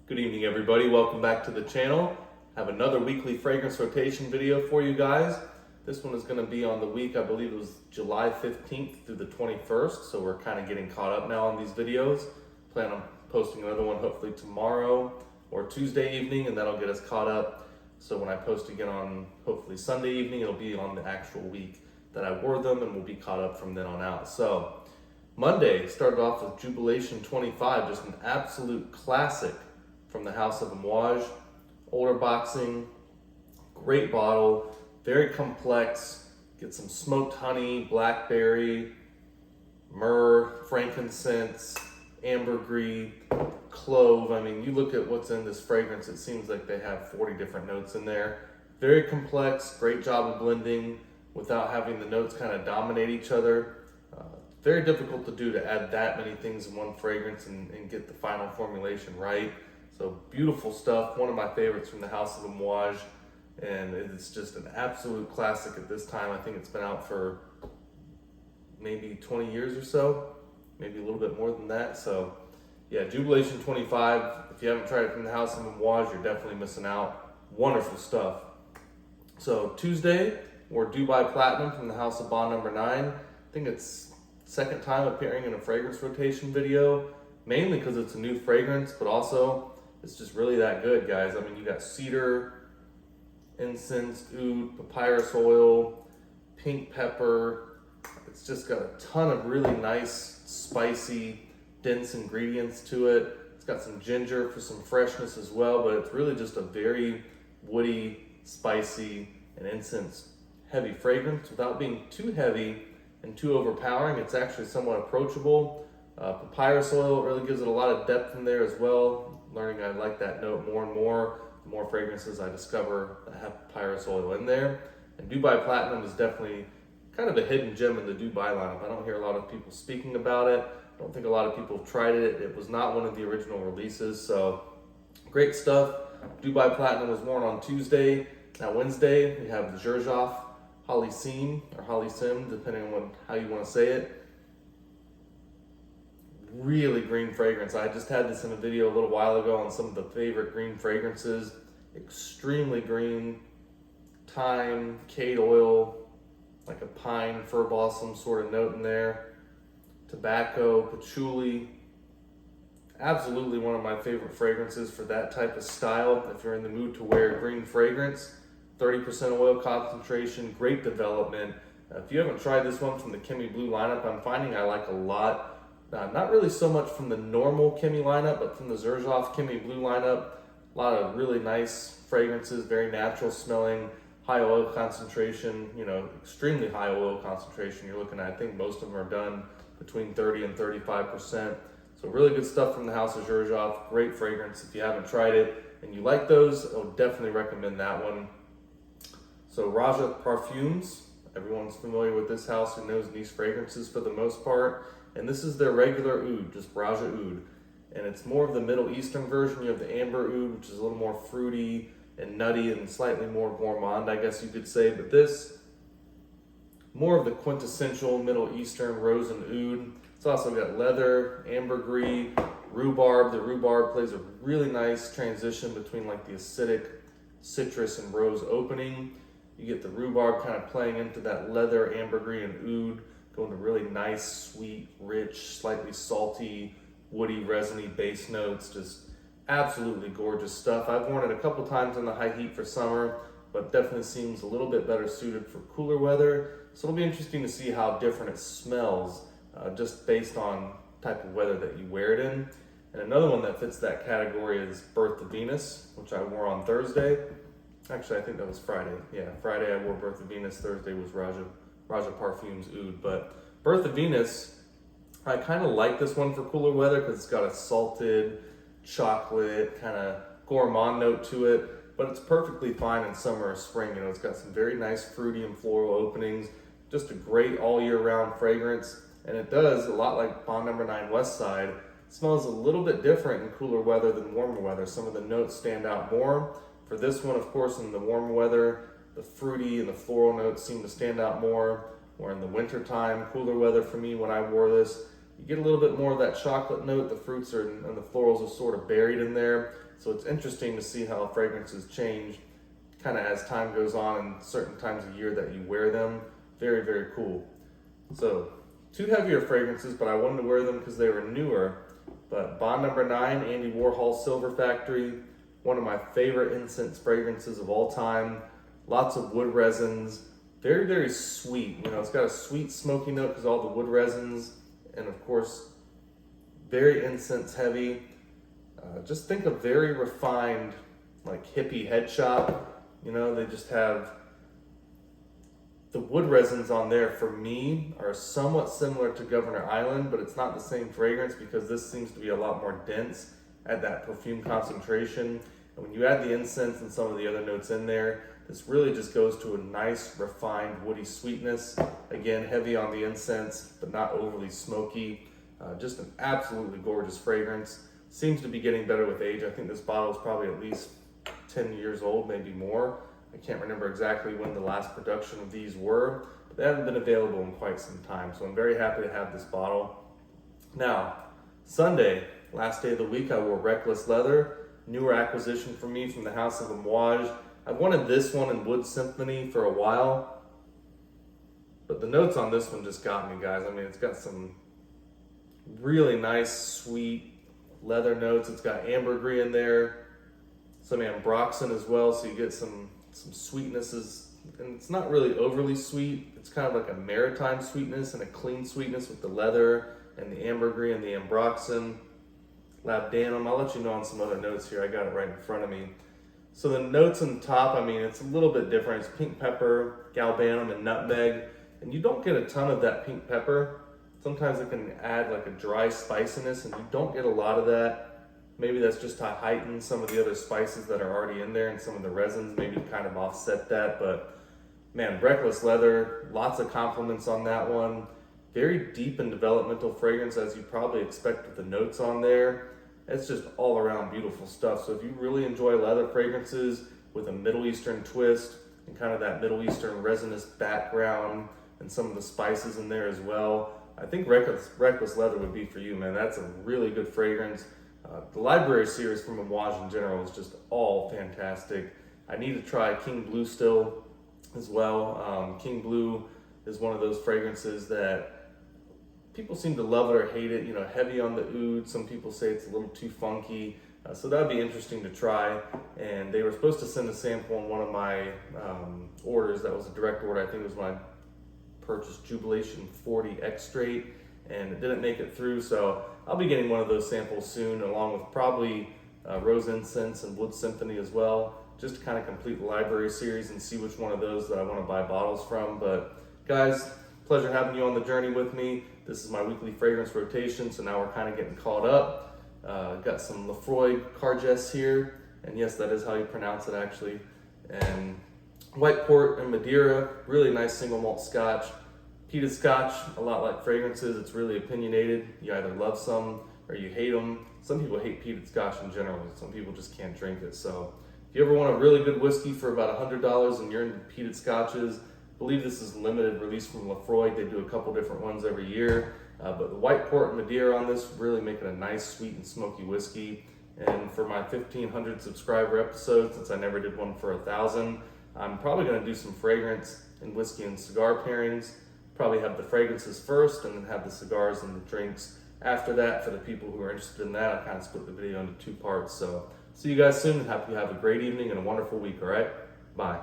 Good evening, everybody. Welcome back to the channel. I have another weekly fragrance rotation video for you guys. This one is going to be on the week, I believe it was July 15th through the 21st, so we're kind of getting caught up now on these videos. Plan on posting another one hopefully tomorrow or Tuesday evening, and that'll get us caught up. So when I post again on hopefully Sunday evening, it'll be on the actual week that I wore them, and we'll be caught up from then on out. So Monday started off with Jubilation 25, just an absolute classic from the house of Amouage. Older boxing, great bottle, very complex. Get some smoked honey, blackberry, myrrh, frankincense, ambergris, clove. I mean, you look at what's in this fragrance, it seems like they have 40 different notes in there. Very complex, great job of blending without having the notes kind of dominate each other. Very difficult to do, to add that many things in one fragrance and get the final formulation right. So beautiful stuff, one of my favorites from the house of Amouage, and it's just an absolute classic at this time. I think it's been out for maybe 20 years or so, maybe a little bit more than that. So yeah, Jubilation 25, if you haven't tried it from the house of Amouage, you're definitely missing out. Wonderful stuff. So Tuesday, wore Dubai Platinum from the house of Bond number 9. I think it's second time appearing in a fragrance rotation video, mainly because it's a new fragrance, but also it's just really that good, guys. I mean, you got cedar, incense, oud, papyrus oil, pink pepper. It's just got a ton of really nice, spicy, dense ingredients to it. It's got some ginger for some freshness as well, but it's really just a very woody, spicy, and incense heavy fragrance without being too heavy and too overpowering. It's actually somewhat approachable. Papyrus oil really gives it a lot of depth in there as well. Learning I like that note more and more, the more fragrances I discover that have papyrus oil in there. And Dubai Platinum is definitely kind of a hidden gem in the Dubai lineup. I don't hear a lot of people speaking about it. I don't think a lot of people have tried it. It was not one of the original releases, so great stuff. Dubai Platinum was worn on Tuesday. Now Wednesday, we have the Xerjoff Holysym, or Holysym, depending on how you want to say it. Really green fragrance. I just had this in a video a little while ago on some of the favorite green fragrances. Extremely green, thyme, cade oil, like a pine, fir blossom sort of note in there. Tobacco, patchouli. Absolutely one of my favorite fragrances for that type of style. If you're in the mood to wear a green fragrance, 30% oil concentration, great development. If you haven't tried this one from the Chemi Blue lineup, I'm finding I like a lot. Not really so much from the normal Chemi lineup, but from the Xerjoff Chemi Blue lineup. A lot of really nice fragrances, very natural smelling, high oil concentration, extremely high oil concentration. You're looking at, I think most of them are done between 30 and 35%. So really good stuff from the house of Xerjoff. Great fragrance. If you haven't tried it and you like those, I would definitely recommend that one. So Raja Parfums, everyone's familiar with this house who knows these fragrances for the most part. And this is their regular oud, just Raja Oud. And it's more of the Middle Eastern version. You have the amber oud, which is a little more fruity and nutty and slightly more gourmand, I guess you could say. But this, more of the quintessential Middle Eastern rose and oud. It's also got leather, ambergris, rhubarb. The rhubarb plays a really nice transition between like the acidic citrus and rose opening. You get the rhubarb kind of playing into that leather, ambergris, and oud. Going to really nice, sweet, rich, slightly salty, woody, resiny base notes. Just absolutely gorgeous stuff. I've worn it a couple times in the high heat for summer, but definitely seems a little bit better suited for cooler weather. So it'll be interesting to see how different it smells just based on type of weather that you wear it in. And another one that fits that category is Birth of Venus, which I wore on Thursday. Actually, I think that was Friday. Yeah, Friday I wore Birth of Venus. Thursday was Raja Parfums Oud. But Birth of Venus, I kind of like this one for cooler weather because it's got a salted, chocolate, kind of gourmand note to it, but it's perfectly fine in summer or spring. It's got some very nice fruity and floral openings, just a great all year round fragrance. And it does, a lot like Bond number 9 West Side, smells a little bit different in cooler weather than warmer weather. Some of the notes stand out more. For this one, of course, in the warmer weather, the fruity and the floral notes seem to stand out more. Or in the winter time, cooler weather for me, when I wore this, you get a little bit more of that chocolate note. The fruits and the florals are sort of buried in there. So it's interesting to see how fragrances change kind of as time goes on and certain times of year that you wear them. Very, very cool. So 2 heavier fragrances, but I wanted to wear them because they were newer. But Bond Number 9, Andy Warhol Silver Factory, one of my favorite incense fragrances of all time. Lots of wood resins, very, very sweet. You know, it's got a sweet smoky note because all the wood resins, and of course, very incense heavy. Just think of very refined, like hippie head shop. You know, they just have the wood resins on there, for me, are somewhat similar to Governor Island, but it's not the same fragrance because this seems to be a lot more dense at that perfume concentration. And when you add the incense and some of the other notes in there, this really just goes to a nice, refined, woody sweetness. Again, heavy on the incense, but not overly smoky. Just an absolutely gorgeous fragrance. Seems to be getting better with age. I think this bottle is probably at least 10 years old, maybe more. I can't remember exactly when the last production of these were, but they haven't been available in quite some time. So I'm very happy to have this bottle. Now, Sunday, last day of the week, I wore Reckless Leather, newer acquisition for me from the house of Amouage. I've wanted this one in Wood Symphony for a while, but the notes on this one just got me, guys. I mean, it's got some really nice, sweet leather notes. It's got ambergris in there, some ambroxan as well, so you get some sweetnesses, and it's not really overly sweet. It's kind of like a maritime sweetness and a clean sweetness with the leather and the ambergris and the ambroxan, labdanum. I'll let you know on some other notes here. I got it right in front of me. So the notes on the top, I mean, it's a little bit different. It's pink pepper, galbanum, and nutmeg, and you don't get a ton of that pink pepper. Sometimes it can add like a dry spiciness, and you don't get a lot of that. Maybe that's just to heighten some of the other spices that are already in there, and some of the resins maybe kind of offset that. But man, Reckless Leather, lots of compliments on that one. Very deep and developmental fragrance, as you probably expect with the notes on there. It's just all around beautiful stuff. So if you really enjoy leather fragrances with a Middle Eastern twist and kind of that Middle Eastern resinous background and some of the spices in there as well, I think Reckless Leather would be for you, man. That's a really good fragrance. The library series from Amouage in general is just all fantastic. I need to try King Blue still as well. King Blue is one of those fragrances that people seem to love it or hate it. You know, heavy on the oud. Some people say it's a little too funky. So that would be interesting to try. And they were supposed to send a sample in one of my orders. That was a direct order. I think it was when I purchased Jubilation 40 X straight, and it didn't make it through. So I'll be getting one of those samples soon, along with probably Rose Incense and Wood Symphony as well, just to kind of complete the library series and see which one of those that I want to buy bottles from. But guys, pleasure having you on the journey with me. This is my weekly fragrance rotation, so now we're kind of getting caught up. Got some Lefroy Cargess here, and yes, that is how you pronounce it actually. And White Port and Madeira, really nice single malt scotch. Peated Scotch, a lot like fragrances, it's really opinionated. You either love some or you hate them. Some people hate peated Scotch in general. Some people just can't drink it. So if you ever want a really good whiskey for about $100 and you're into peated Scotches, I believe this is limited release from Lefroy. They do a couple different ones every year. But the White Port and Madeira on this really make it a nice, sweet and smoky whiskey. And for my 1,500 subscriber episode, since I never did one for 1,000, I'm probably gonna do some fragrance and whiskey and cigar pairings. Probably have the fragrances first and then have the cigars and the drinks after that. For the people who are interested in that, I kind of split the video into 2 parts. So see you guys soon, and hope you have a great evening and a wonderful week, all right? Bye.